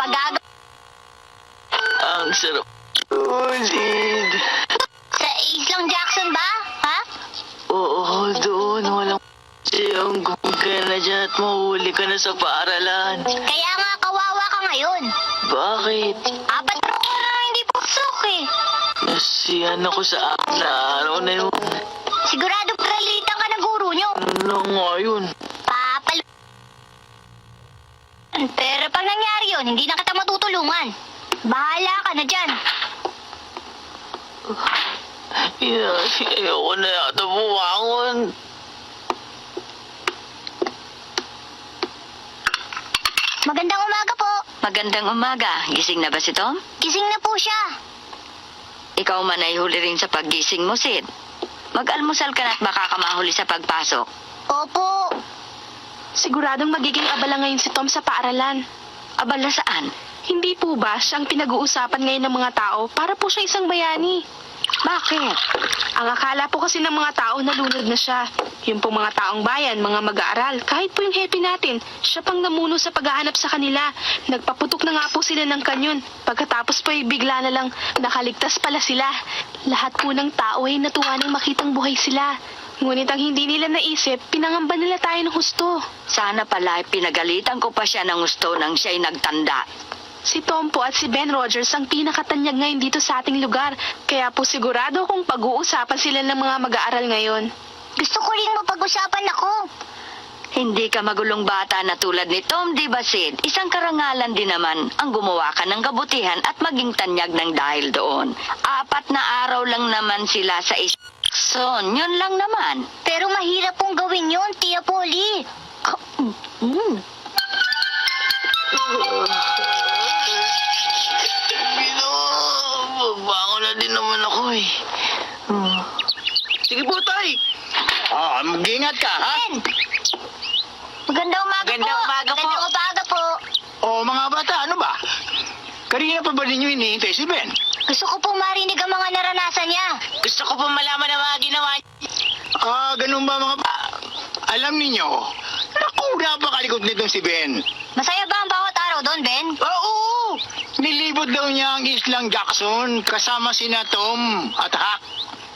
Pagagawa Ang sarap. Ulit. sa Islang Jackson ba? Ha? Oo, doon. Walang siyang ka na dyan at mahuli ka na sa paaralan. Kaya nga kawawa ka ngayon. Bakit? 4 araw ka na hindi pusok eh. Nasiyan ako sa araw na yun. Sigurado pralitan ka ng guro nyo. Ano nga yun? Papal... Pero pag nangyari yun, hindi na kita matutulungan. Bahala ka na dyan. Ayoko na yata bumangon. Magandang umaga po. Magandang umaga. Gising na ba si Tom? Gising na po siya. Ikaw man ay huli rin sa paggising mo, Sid. Mag-almusal ka na at baka ka mahuli sa pagpasok. Opo. Siguradong magiging abala ngayon si Tom sa paaralan. Abala saan? Hindi po ba siyang pinag-uusapan ngayon ng mga tao para po siya isang bayani? Bakit? Ang akala po kasi ng mga tao na lunod na siya. Yung pong mga taong bayan, mga mag-aaral, kahit po yung happy natin, siya pang namuno sa paghahanap sa kanila. Nagpaputok na nga po sila ng kanyon. Pagkatapos po ay bigla na lang nakaligtas pala sila. Lahat po ng tao ay natuwa nang makitang buhay sila. Ngunit ang hindi nila naisip, pinangamba nila tayo ng husto. Sana pala ay pinagalitan ko pa siya ng gusto nang siya'y nagtanda. Si Tom po at si Ben Rogers ang pinakatanyag ngayon dito sa ating lugar. Kaya po sigurado kung pag-uusapan sila ng mga mag-aaral ngayon. Gusto ko rin mapag-usapan ako. Hindi ka magulong bata na tulad ni Tom, di ba, Sid? Isang karangalan din naman ang gumawa ka ng kabutihan at maging tanyag ng dahil doon. 4 na araw lang naman sila sa Son, yun lang naman. Pero mahirap pong gawin yun, Tia Polly. Babangon na din naman ako eh. Sige po, Tay. Mag-ingat ka, ha? Ben! Magandang umaga Magandang po. umaga po. Magandang umaga po. Mga bata, ano ba? Kanina pa ba ninyo hinihintay si Ben? Gusto ko pong marinig ang mga naranasan niya. Gusto ko po malaman ang mga ginawa niya. Ganun ba mga Alam ninyo, naku, napakalikot nitong si Ben. Masaya ba ang bawat araw doon, Ben? Oo! Nilibot daw niya ang Islang Jackson kasama sina Tom at Hak.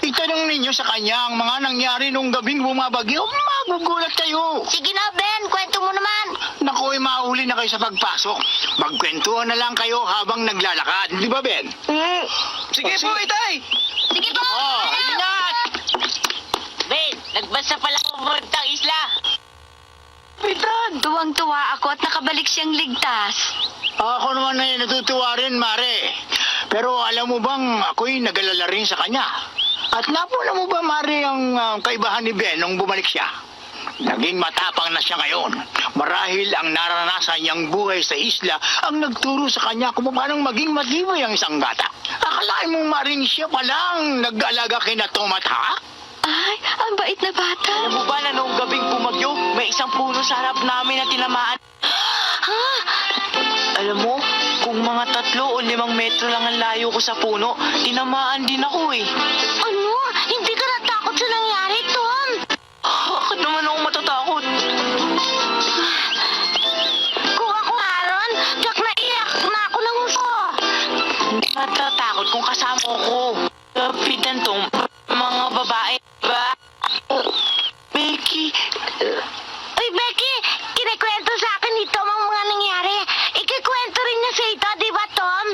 Itanong ninyo sa kanya ang mga nangyari nung gabing bumabagyo, magugulat kayo. Sige na, Ben. Kwento mo naman. Naku, mahuli na kayo sa pagpasok. Magkwentuhan na lang kayo habang naglalakad. Di ba, Ben? Sige po, Itay. Sige po. Ingat! Ben, nagbasa pala ako puntang isla. Pitan! Tuwang-tuwa ako at nakabalik siyang ligtas. Ako naman ay natutuwa rin, Mare. Pero alam mo bang ako'y nag-alala rin sa kanya? At napuna mo ba, Mare, ang kaibahan ni Ben nung bumalik siya? Naging matapang na siya ngayon. Marahil ang naranasan niyang buhay sa isla ang nagturo sa kanya kung paano maging matibay ang isang bata. Akalain mong Maring siya palang nag-alaga kina Tom at Hak? Ay, ang bait na bata. Alam mo ba na noong gabing bumagyo, may isang puno sa harap namin na tinamaan? Alam mo, kung mga 3 o 5 metro lang ang layo ko sa puno, tinamaan din ako eh. Ano? Hindi ka natakot sa nangyari, Tom? Bakit naman ako matatakot? Kung ako Aaron, tiyak na iyak na ako ng gusto. Hindi matatakot kung kasama ko. Kapitan Tom, mga babae, ba? Becky, Uy, Becky, kinikwento sa akin ni Tom ang mga nangyari. Ikikwento rin niya sa ito, di ba, Tom?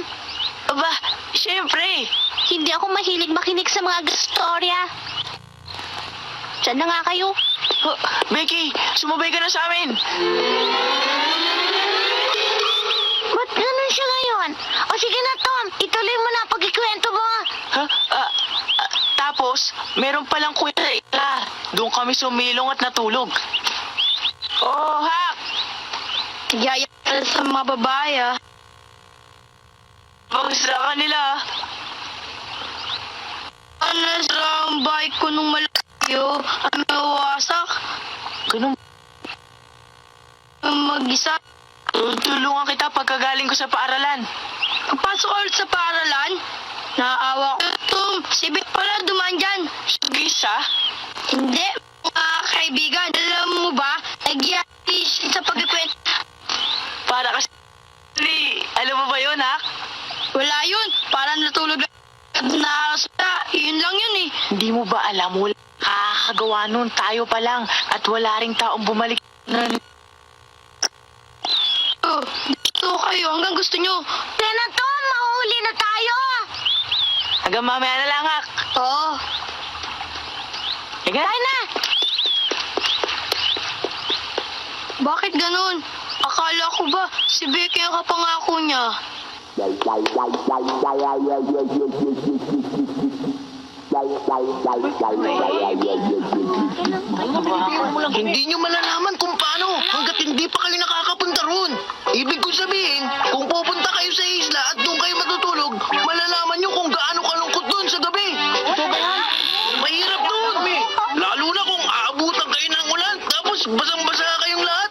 aba, syempre. Hindi ako mahilig makinig sa mga storya. Diyan na nga kayo. Becky, sumabay ka na sa amin. Ba't ganun siya ngayon? O sige na, Tom, ituloy mo na pag-ikwento mo. Ha? Tapos, meron palang kwenta. Doon kami sumilong at natulog. Oh, Hak! Yaya sa mga babae, ah. Pag sa kanila. Ano sa ang bike ko nung malayo? Ang nawasak? Ganun. Mag-isa? Tulungan kita pagkagaling ko sa paaralan. Pasok ulit sa paaralan? Naawa ko. Tom, si Vic pala dumaan dyan. Gisa? Hindi, mga kaibigan. Alam mo ba, nag-iayos sa pagkikwento. Para kasi... Alam parang natulog na sila. Yun lang yun eh. Hindi mo ba alam, wala kakagawa nun, tayo pa lang at wala ring taong bumalik na... Oh, dito kayo hanggang gusto nyo. Tena, Tom, mahuli na tayo. Hanggang mamaya na lang, Hak. Oo. Higa. Tayo na. Bakit ganun? Akala ko ba si Becky ang kapangako niya? Hindi nyo malalaman kung paano hanggat hindi pa kayo nakakapunta roon. Ibig ko sabihin, kung pupunta kayo sa isla at doon kayo matutulog, malalaman nyo kung gaano kalungkot doon sa gabi. Ito ba yan? Mahirap doon. Lalo na kung aabutan kayo ng ulan, tapos basang-basa kayong lahat.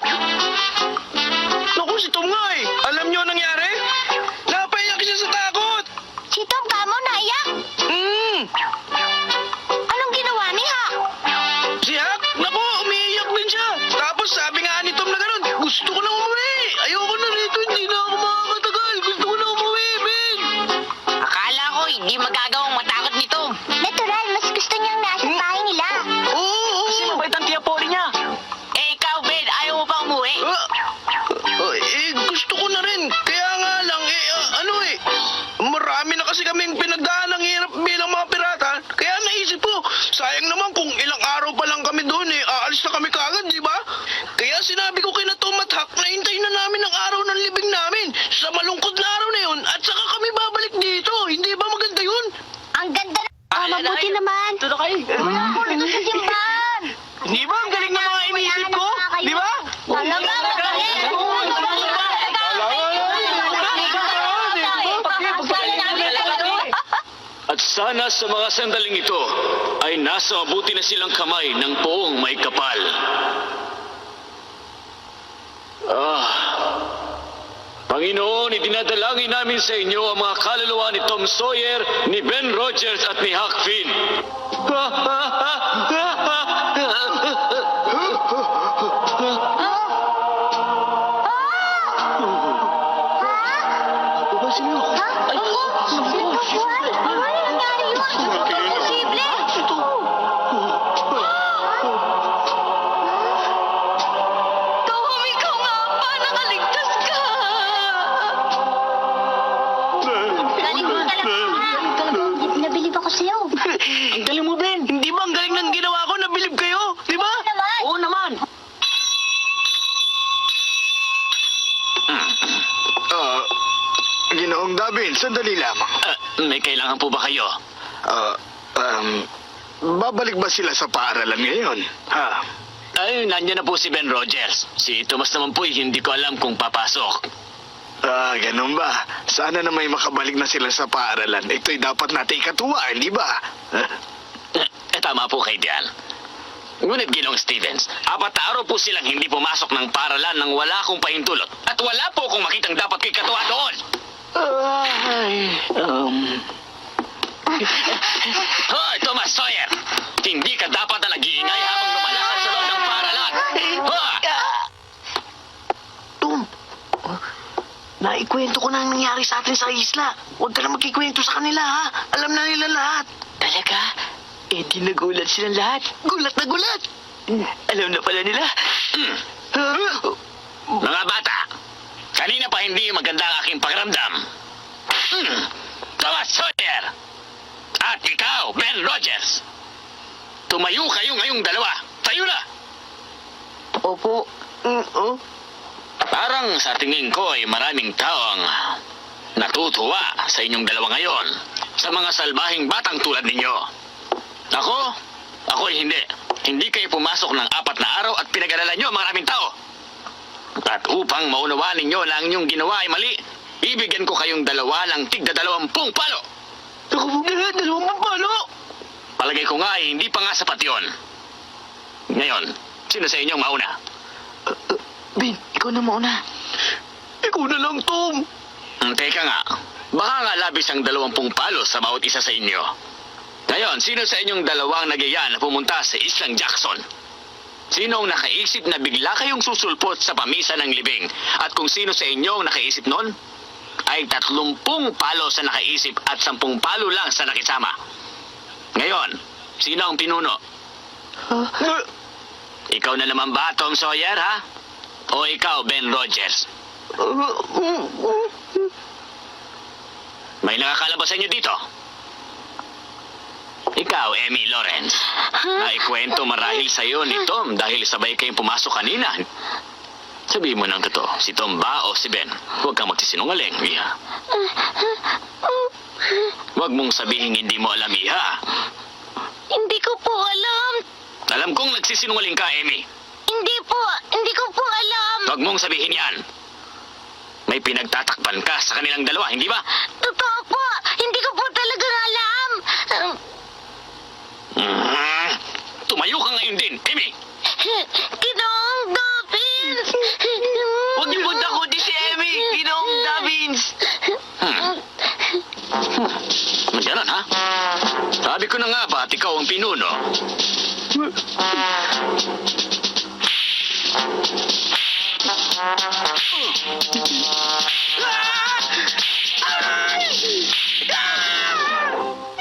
Naku, si Tom nga eh. Alam nyo ang nangyari? Napaiyak siya sa takot. Si Tom, kamo naiyak. Anong ginawa ni Hak? Si Hak, naku, umiiyak din siya. Tapos sabi nga ni Tom na gano'n, gusto ko na umuwi. Ayoko na rito, hindi na ako makakatagal. Gusto ko na umuwi, Ben. Akala ko hindi magagawang matakot ni Tom. Natural, mas gusto niyang nasa bahay nila. Oo. Kasi mabait ang tiya Polly niya. Eh, ikaw, Ben, ayaw mo pa umuwi? Gusto ko na rin. Kaya nga lang, marami na kasi kaming pinagdaan ng hirap bilang mga pirata. Kaya naisip ko, sayang naman kung ilang araw pa lang kami doon aalis na kami kaagad, di ba? Kaya sinabi ko kay na Tom at Hak na hintayin na namin ang araw ng libing namin sa malungkot na araw na yun at saka kami babalik dito. Hindi ba maganda yun? Ang ganda na. Mabuti naman. Ito na kayo. Wala ako na sa simbahan. Di ba? Ang galing ng mga iniisip ko? Di ba? Talaga, At sana sa mga sandaling ito ay nasa mabuti na silang kamay ng poong may kapal. Panginoon, idinadalangin namin sa inyo ang mga kaluluwa ni Tom Sawyer, ni Ben Rogers at ni Huck Finn. Tom, ikaw nga pa. Nakaligtas ka. Nabilib ako sa'yo. Ang galing mo, Ben. Hindi ba ang galing ng ginawa ko? Nabilib kayo? Di ba? Oo naman. Ginoong David, sandali lamang. May kailangan po ba kayo? Babalik ba sila sa paaralan ngayon? Ha? Ay, nandiyan na po si Ben Rogers. Si Thomas naman po, hindi ko alam kung papasok. Ganun ba? Sana na may makabalik na sila sa paaralan. Ito'y dapat natin ikatuwa, hindi ba? Tama po kay Dian. Ngunit Ginoong Stevens, 4 na araw po silang hindi pumasok ng paralan nang wala akong pahintulot. At wala po akong makitang dapat ko'y katuwa doon. Hoy, Thomas Sawyer! Hindi ka dapat na nag-iingay habang lumalakad sa loob ng paralan. Tom, naikwento ko na ang nangyari sa atin sa isla. Huwag ka na magkikwento sa kanila, ha? Alam na nila lahat. Talaga? Eh, di nagulat silang lahat. Gulat na gulat. Alam na pala nila. Mga bata, kanina pa hindi maganda ang aking pakiramdam. Thomas Sawyer! At ikaw, Ben Rogers! Tumayo kayo ngayong dalawa. Tayo na! Opo. Parang sa tingin ko ay maraming tao ang natutuwa sa inyong dalawa ngayon. Sa mga salbahing batang tulad ninyo. Ako ay hindi. Hindi kayo pumasok ng 4 na araw at pinag-aralan nyo ang maraming tao. At upang maunawaan ninyo na ang inyong ginawa ay mali, ibigyan ko kayong dalawa ng tigda 20 palo. 20 palo? Palagay ko nga ay hindi pa nga sapat yun. Ngayon, sino sa inyong mauna? Ben, ikaw na mauna. Ikaw na lang, Tom. Teka nga, baka nga labis ang 20 palo sa bawat isa sa inyo. Ngayon, sino sa inyong dalawang nagyaya na pumunta sa Islang Jackson? Sino ang nakaisip na bigla kayong susulpot sa pamisa ng libing? At kung sino sa inyo ang nakaisip nun? ay 30 palo sa nakaisip at 10 palo lang sa nakisama. Ngayon, sino ang pinuno? Ikaw na naman ba, Tom Sawyer, ha? O ikaw, Ben Rogers? May nakakalabas sa inyo dito. Ikaw, Emmy Lawrence. Naikwento marahil sa iyo ni Tom dahil sabay kayong pumasok kanina. Sabihin mo ng totoo, si Tom ba o si Ben? Huwag kang magsisinungaling, Iha. Huwag mong sabihin hindi mo alam, Iha. Hindi ko po alam. Alam kong nagsisinungaling ka, Emmy. Hindi ko po alam. Huwag mong sabihin yan. May pinagtatakpan ka sa kanilang dalawa, hindi ba? Totoo po, hindi ko po talaga alam. Tumayo ka ngayon din, Emmy. Ginoong Dobbins. Huwag niyo punta ko di si Emmy. Ginoong Davins. Ganun, ha? Sabi ko na nga ba at ikaw ang pinuno?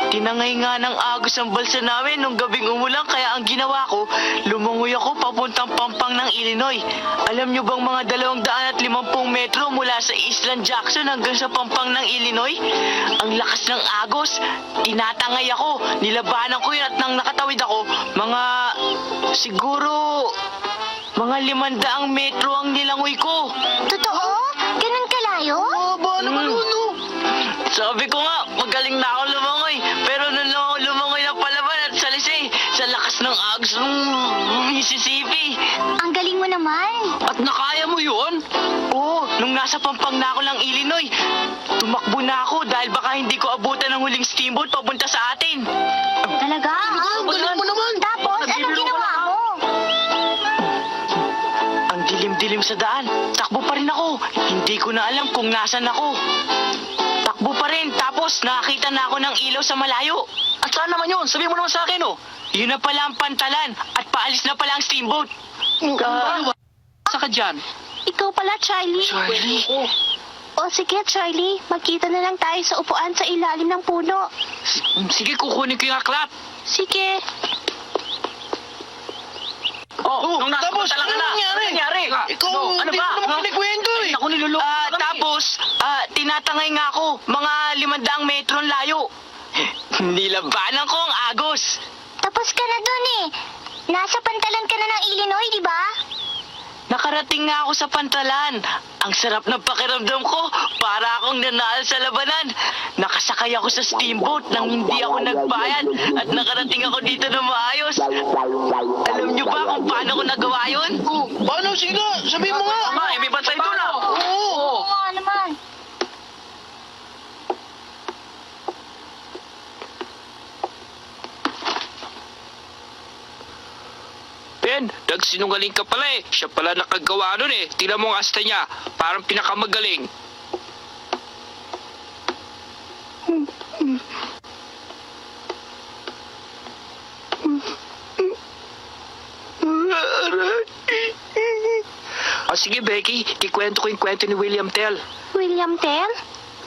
Tinangay nga ng agos ang balsa namin nung gabing umulan kaya ang ginawa ko, lumangoy ako papuntang Pampang ng Illinois. Alam nyo bang mga 250 metro mula sa Eastland Jackson hanggang sa Pampang ng Illinois? Ang lakas ng agos, tinatangay ako, nilabanan ko yun at nang nakatawid ako, siguro, mga 500 metro ang nilangoy ko. Totoo? Ganun kalayo? Sabi ko nga, magaling na ako lumangoy. Pero nung lumangoy na palaban at salisay, sa lakas ng agos ng Mississippi. Ang galing mo naman. At nakaya mo yun? Oo, nung nasa Pampang na ako ng Illinois, tumakbo na ako dahil baka hindi ko abutan ng huling steamboat papunta sa atin. Talaga? Ang galing mo naman. Tapos, anong ginawa mo? Ang dilim-dilim sa daan, takbo pa rin ako. Hindi ko na alam kung nasan ako. Takbo pa rin, tapos nakakita na ako ng ilaw sa malayo. At saan naman yun? Sabihin mo naman sa akin, oh. Yun na pala ang pantalan at paalis na pala ang steamboat. Saka dyan? Ikaw pala, Charlie. Charlie? O sige, Charlie. Magkita na lang tayo sa upuan sa ilalim ng puno. Sige, kukunin ko yung aklat. Sige. Oh, nung nasa pantalan ka na. Ano nangyari? Ikaw, ano ba? Hindi mo kinikwento eh. Ako niluloko na kami. Tapos, tinatangay nga ako. Mga 500 metro ang layo. Nilabanan ko ang agos. Tapos ka na dun eh. Nasa pantalan ka na ng Illinois, di ba? Nakarating nga ako sa pantalan. Ang sarap ng pakiramdam ko. Para akong nanalo sa labanan. Nakasakay ako sa steamboat nang hindi ako nagbayad. At nakarating ako dito na maayos. Alam niyo ba kung paano ko nagawa yun? Paano? Sige, sabihin mo nga. May bantay doon na. Oo. Oo naman. Ben, nagsinungaling ka pala eh. Siya pala nakagawa nun eh. Tingnan mo ang asta niya. Parang pinakamagaling. Sige Becky, kikwento ko yung kwento ni William Tell. William Tell?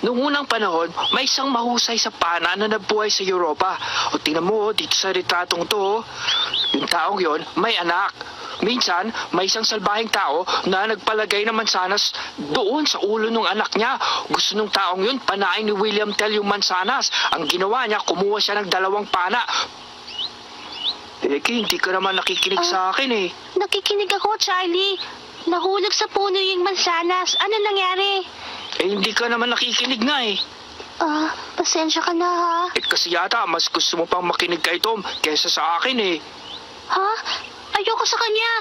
Noong unang panahon, may isang mahusay sa pana na nabuhay sa Europa. O tingnan mo, dito sa retratong to, yung taong yon may anak. Minsan, may isang salbahing tao na nagpalagay ng mansanas doon sa ulo ng anak niya. Gusto ng taong yun, panain ni William Tell yung mansanas. Ang ginawa niya, kumuha siya ng 2 pana. Becky, hindi ka naman nakikinig sa akin eh. Nakikinig ako, Charlie. Nahulog sa puno yung mansanas. Ano nangyari? Eh, hindi ka naman nakikinig nga eh. Pasensya ka na ha. Kasi yata, mas gusto mo pang makinig kay Tom kesa sa akin eh. Ha? Ayoko sa kanya.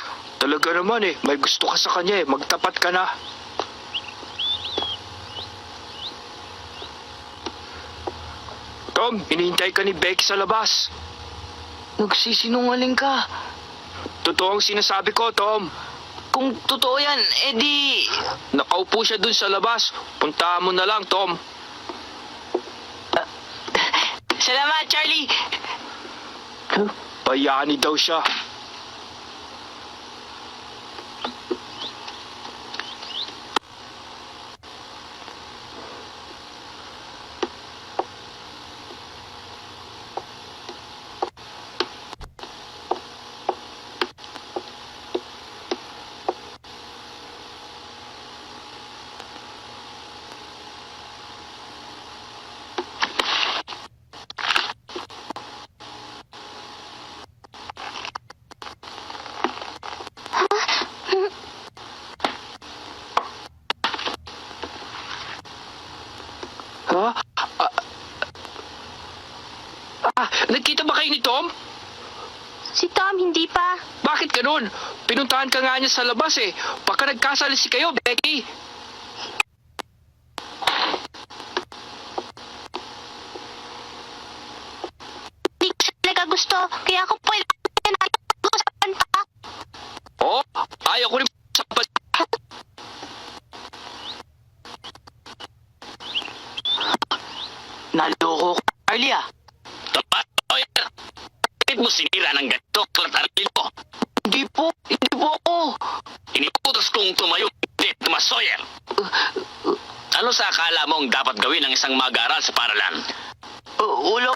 Talaga naman eh, may gusto ka sa kanya eh, magtapat ka na. Tom, hinihintay ka ni Becky sa labas. Nagsisinungaling ka. Totoo ang sinasabi ko, Tom. Kung totoo yan, edi... Nakaupo siya dun sa labas. Puntahan mo na lang, Tom. Salamat, Charlie. Bayani daw siya. yun. Pinuntahan ka nga niya sa labas eh. Baka nagkasalisi kayo, Becky. Hindi ko talaga gusto, kaya ako pwede sa kanta. Oh, ayaw ko rin sa Naloko ko, Carly ah. Tama, Sawyer. Bakit mo sinira ng ganito, Clark? Hindi po ako. Iniputos kong tumayo ulit, Tomas Sawyer. Ano sa akala mo ang dapat gawin ng isang mag-aaral sa paralan? Wala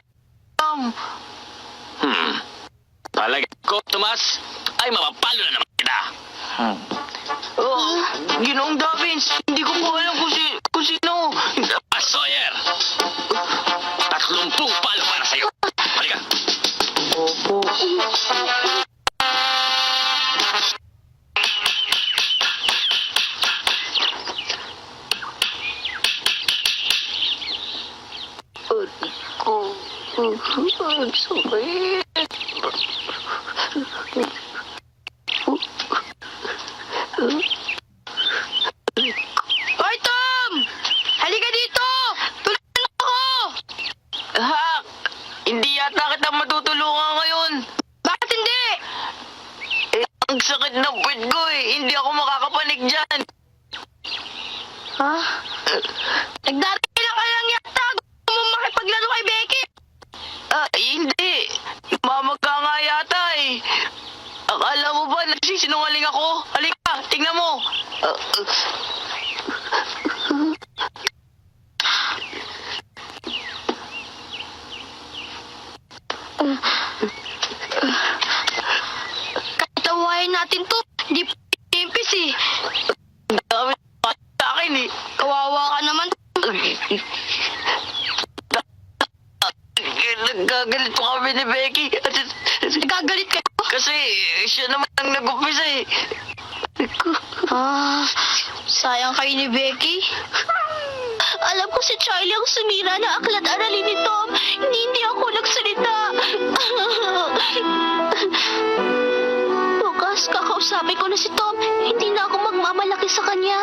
Palagay ko, Tomas, ay mapapalo na naman kita. Ginoong Davins, hindi ko po alam kung sino. Tomas Sawyer! 30 palo para sa'yo. Halika. Opo. Hoy, Tom! Halika dito! Tulungan mo ako! Hak! Hindi yata kita matutulungan ngayon. Bakit hindi? Ang sakit ng puwet ko eh. Hindi ako makakapanig dyan. Ha? Nagdarating ka lang yata. Gusto mo makipaglaro kay Becky? Hindi. Mama ka nga yata eh. Akala mo ba nagsisinungaling ako? Halika, tingnan mo. Katawain natin to. Hindi p***impis eh. Ang dami sa akin eh. Kawawa ka naman. Nagagalit pa kami ni Becky. Nagagalit ka. Kasi siya naman ang nag-umpisa eh. Sayang kayo ni Becky. Alam ko si Charlie ang sumira na aklat aralin ni Tom. Hindi ako nagsalita. Bukas, kakausapin ko na si Tom. Hindi na ako magmamalaki sa kanya.